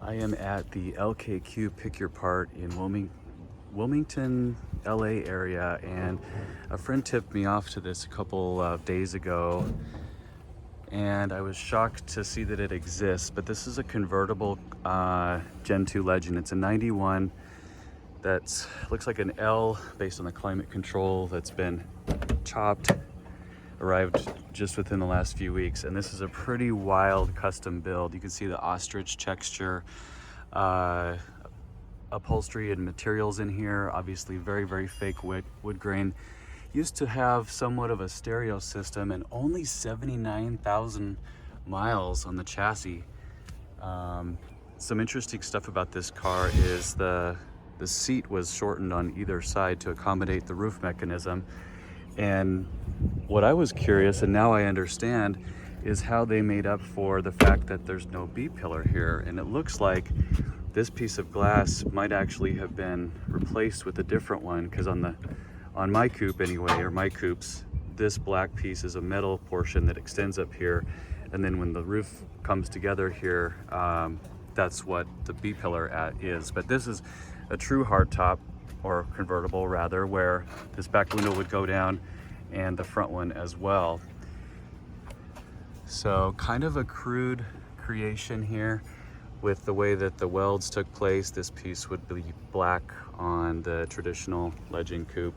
I am at the LKQ Pick Your Part in Wilmington, LA area, and a friend tipped me off to this a couple of days ago, and I was shocked to see that it exists. But this is a convertible Gen 2 Legend. It's a 91 that looks like an L based on the climate control that's been chopped. Arrived just within the last few weeks, and this is a pretty wild custom build. You can see the ostrich texture, upholstery and materials in here. Obviously very fake wood grain. Used to have somewhat of a stereo system and only 79,000 miles on the chassis. Some interesting stuff about this car is the seat was shortened on either side to accommodate the roof mechanism. And what I was curious, and now I understand, is how they made up for the fact that there's no B-pillar here. And it looks like this piece of glass might actually have been replaced with a different one, because on my coupe anyway, or my coupes, this black piece is a metal portion that extends up here, and then when the roof comes together here, that's what the B-pillar is. But this is a true hardtop, or convertible rather, where this back window would go down and the front one as well. So kind of a crude creation here with the way that the welds took place. This piece would be black on the traditional Legend coupe.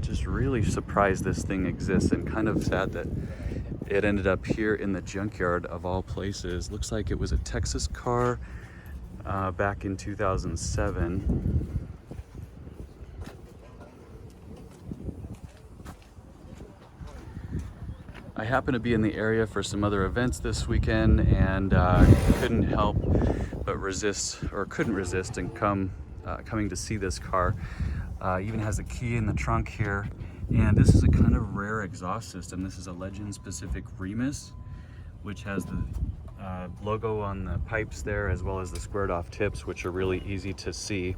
Just really surprised this thing exists, and kind of sad that it ended up here in the junkyard of all places. Looks like it was a Texas car back in 2007. I happened to be in the area for some other events this weekend, and couldn't help but couldn't resist and coming to see this car. Even has a key in the trunk here, and this is a kind of rare exhaust system. This is a Legend specific Remus, which has the logo on the pipes there, as well as the squared off tips, which are really easy to see.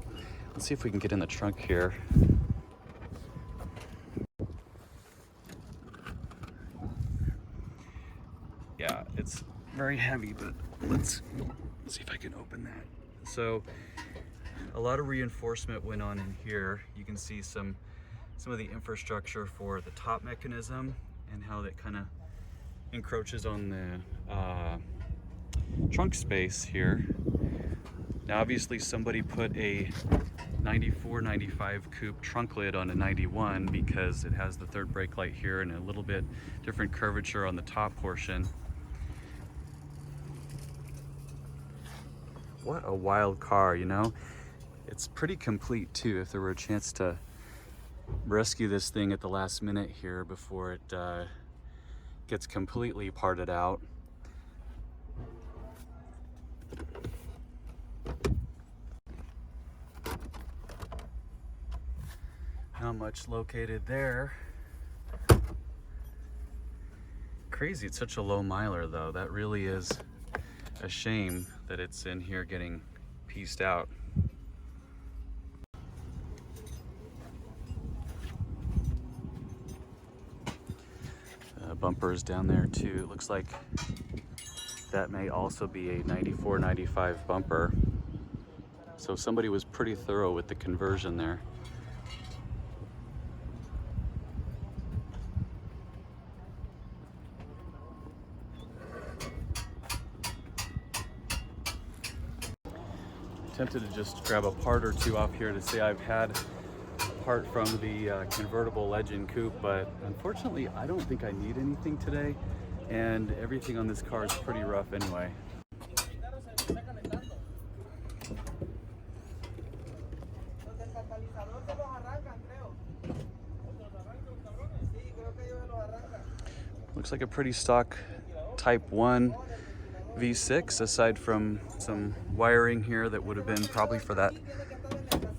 Let's see if we can get in the trunk here. Yeah, it's very heavy, but let's see if I can open that. So a lot of reinforcement went on in here. You can see some of the infrastructure for the top mechanism and how that kind of encroaches on the trunk space here. Now obviously somebody put a 94-95 coupe trunk lid on a 91 because it has the third brake light here and a little bit different curvature on the top portion. What a wild car, you know? It's pretty complete too. If there were a chance to rescue this thing at the last minute here before it gets completely parted out. Not much located there. Crazy, it's such a low miler though. That really is a shame that it's in here getting pieced out. Bumpers down there too. It looks like that may also be a 94-95 bumper. So somebody was pretty thorough with the conversion there. Tempted to just grab a part or two off here to say I've had a part from the convertible Legend coupe, but unfortunately I don't think I need anything today, and everything on this car is pretty rough anyway. Looks like a pretty stock Type 1 V6, aside from some wiring here that would have been probably for that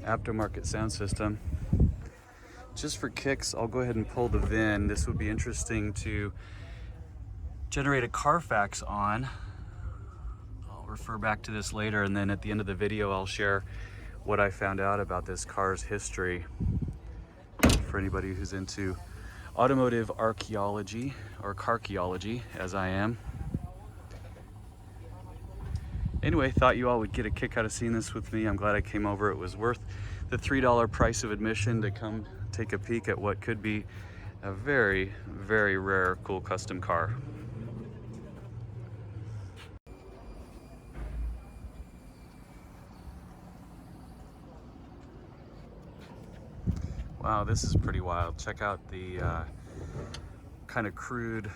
aftermarket sound system. Just for kicks, I'll go ahead and pull the VIN. This would be interesting to generate a Carfax on. I'll refer back to this later, and then at the end of the video I'll share what I found out about this car's history for anybody who's into automotive archaeology, or carchaeology as I am. Anyway, thought you all would get a kick out of seeing this with me. I'm glad I came over. It was worth the $3 price of admission to come take a peek at what could be a very, very rare, cool custom car. Wow, this is pretty wild. Check out the kind of crude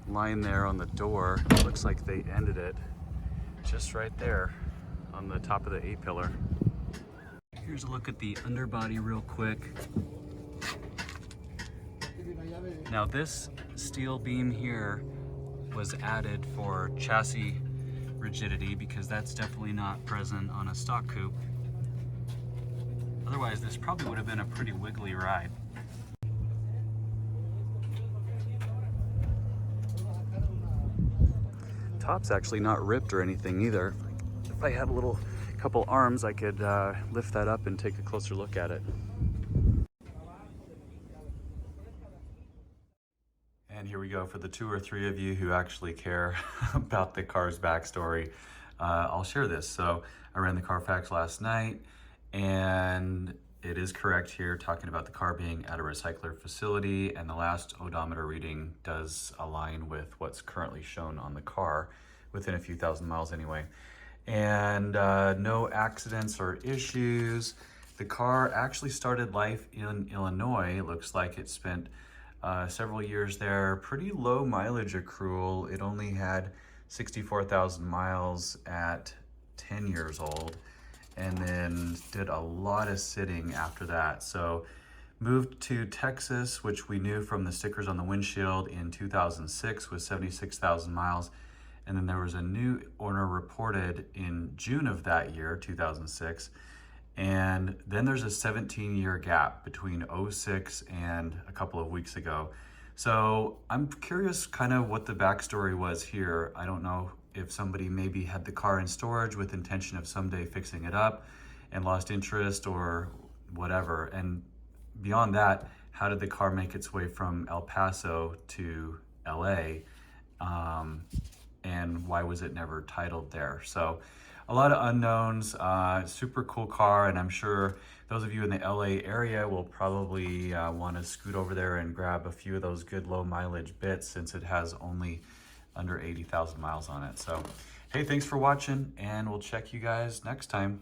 line there on the door. It looks like they ended it just right there on the top of the A-pillar. Here's a look at the underbody real quick. Now this steel beam here was added for chassis rigidity because that's definitely not present on a stock coupe. Otherwise, this probably would have been a pretty wiggly ride. Top's actually not ripped or anything either. If I had a couple arms, I could lift that up and take a closer look at it. And here we go for the 2 or 3 of you who actually care about the car's backstory. I'll share this. So I ran the Carfax last night, and it is correct here talking about the car being at a recycler facility, and the last odometer reading does align with what's currently shown on the car within a few thousand miles anyway. And no accidents or issues. The car actually started life in Illinois. It looks like it spent several years there. Pretty low mileage accrual. It only had 64,000 miles at 10 years old, and then did a lot of sitting after that. So moved to Texas, which we knew from the stickers on the windshield, in 2006 with 76,000 miles. And then there was a new owner reported in June of that year, 2006. And then there's a 17-year gap between 06 and a couple of weeks ago. So I'm curious kind of what the backstory was here. I don't know if somebody maybe had the car in storage with intention of someday fixing it up and lost interest or whatever. And beyond that, how did the car make its way from El Paso to LA? And why was it never titled there? So a lot of unknowns. Super cool car, and I'm sure those of you in the LA area will probably want to scoot over there and grab a few of those good low mileage bits, since it has only under 80,000 miles on it. So hey, thanks for watching, and we'll check you guys next time.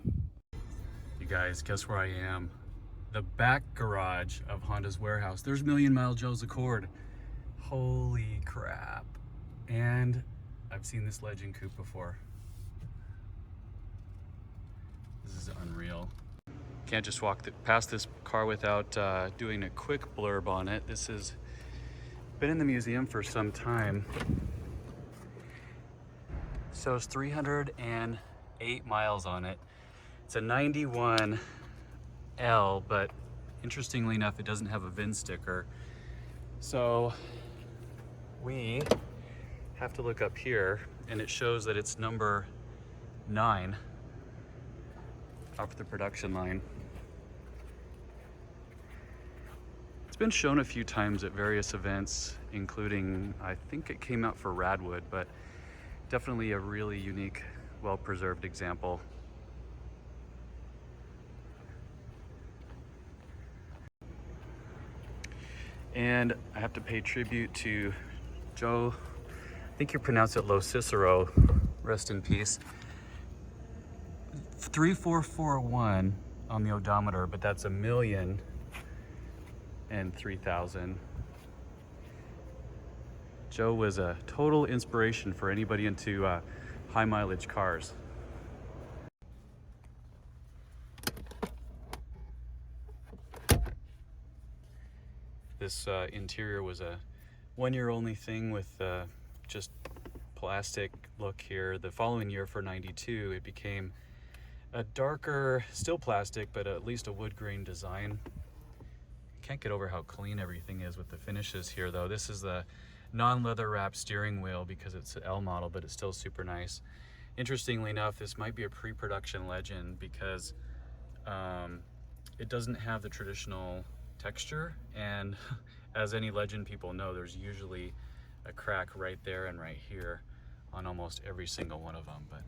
You guys, guess where I am? The back garage of Honda's warehouse. There's Million Mile Joe's Accord. Holy crap. And I've seen this Legend Coupe before. This is unreal. Can't just walk past this car without doing a quick blurb on it. This has been in the museum for some time. So it's 308 miles on it. It's a 91L, but interestingly enough, it doesn't have a VIN sticker. So we have to look up here, and it shows that it's number 9 off the production line. It's been shown a few times at various events, including, I think it came out for Radwood, but definitely a really unique, well-preserved example. And I have to pay tribute to Joe, I think you pronounce it Lo Cicero, rest in peace. 3441 on the odometer, but that's 1,003,000. Joe was a total inspiration for anybody into high mileage cars. This interior was a one-year only thing with just plastic look here. The following year, for 92, it became a darker, still plastic, but at least a wood grain design. Can't get over how clean everything is with the finishes here though. This is the non-leather wrapped steering wheel because it's an L model, but it's still super nice. Interestingly enough, this might be a pre-production Legend because it doesn't have the traditional texture, and as any Legend people know, there's usually a crack right there and right here on almost every single one of them. But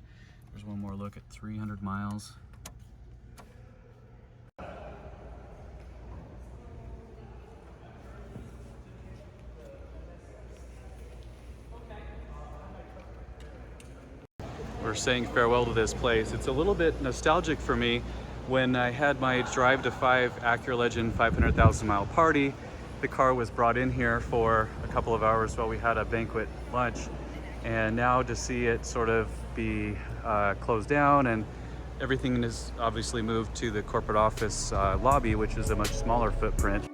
there's one more look at 300 miles. We're saying farewell to this place. It's a little bit nostalgic for me. When I had my Drive to 5 Acura Legend 500,000 mile party, the car was brought in here for a couple of hours while we had a banquet lunch. And now to see it sort of be closed down, and everything is obviously moved to the corporate office lobby, which is a much smaller footprint.